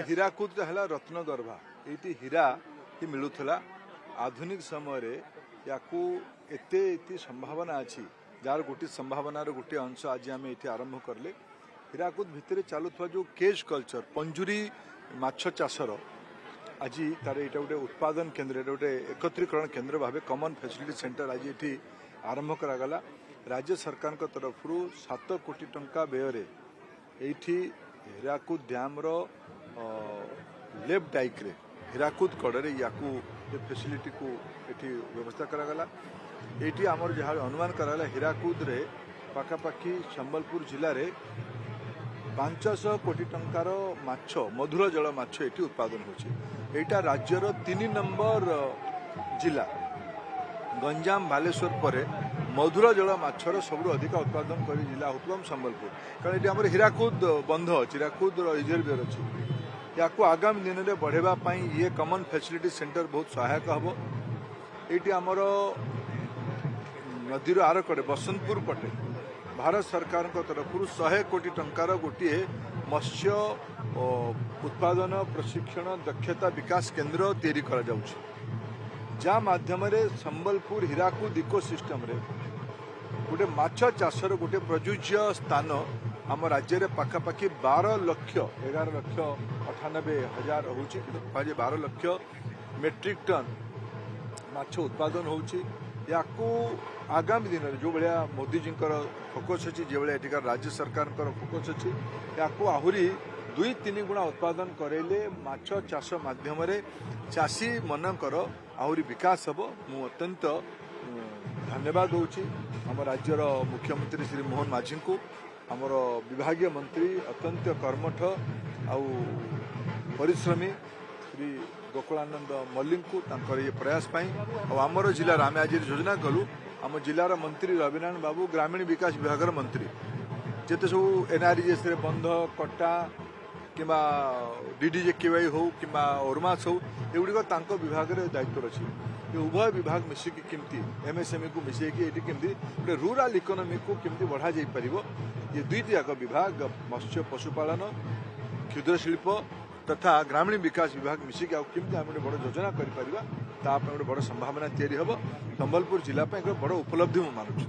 हीराकुद है रत्नगर्भा ये हीरा ही मिलूला आधुनिक समय याकू एते संभावना अच्छी जार गोटे संभावनार गोटे अंश आज आम ये आरंभ करले हीराकुद भितर चलुवा जो केज कल्चर पंजुरी माछ चाषर आज तार यहाँ गोटे उत्पादन केन्द्र गोटे एकत्रीकरण केन्द्र भाव कमन फैसिलिटी सेंटर आज ये आरंभ करागला राज्य सरकार तरफ 7 कोटी टंका व्यय ये हीराकुद डैम लेफ्ट डाइक रे हीराकुद कड़े याकू फैसिलिटी को ये व्यवस्था करागला ये आमर जहाँ अनुमान कराला हीराकुद रे पाखापाखि संबलपुर जिले में 500 कोटी टंकार माछ मधुर जल माछ ये उत्पादन होटा राज्यर 3 नंबर जिला गंजाम बालेश्वर पर मधुर जल माछर सबुठ अधिक उत्पादन कर जिला हो संबलपुर कारण ये आम हीराकुद बंध अच्छी हीराकुद रिजर्वियर अच्छी या आगामी दिन में बढ़ावाई ये कमन फैसिलिटी सेंटर बहुत सहायक हम ये आमर नदीर आर कड़े बसंतपुर पटे भारत सरकार तरफ 100 कोटी टंकार गोटे मत्स्य उत्पादन प्रशिक्षण दक्षता विकास केन्द्र तैयारी करा जाउछि जा माध्यम संबलपुर हीराकुद इकोसिस्टम रे गोटे माछ चाषर गोटे प्रजुज्य स्थान आम राज्य में पाखापाखि 11 लक्ष 98,000 होची 12 लक्ष मेट्रिक टन माछ उत्पादन होची याकू आगामी दिन में जो भाया मोदीजी फोकस अच्छी जो भाया एटिकार राज्य सरकार फोकस अच्छी याकू आहरी 2-3 गुणा उत्पादन करेले माछ चाष माध्यम चाषी मनकर आहरी विकास हम मु अत्यंत धन्यवाद दूची आम राज्यर मुख्यमंत्री श्री मोहन माझी को आमर विभागीय मंत्री अत्यंत कर्मठ आउ परिश्रमी श्री गोकुलानंद मल्लिक को ये प्रयास आमर जिलार आम आज योजना कलु आम जिलार मंत्री रविनारायण बाबू ग्रामीण विकास विभाग मंत्री जिते सब एनआरजीएस बंध कटा कि डीडीजेकेवाई हो कि ओरमास हो एगुड़िक विभाग दायित्व अच्छी उभय विभाग मिसिकी केमती एमएसएमई को मिसेकी ये केमती गोटे रूराल इकोनोमी को केमती बढ़ा जाई परिबो ये दुईटी जाक विभाग मत्स्य पशुपालन क्षुद्र शिल्प तथा ग्रामीण विकास विभाग मिसिकी आमती आम बड़ योजना कर गोटे बड़ संभावना तैयारी हम संबलपुर जिला एक बड़ उपलब्धि मानुछु।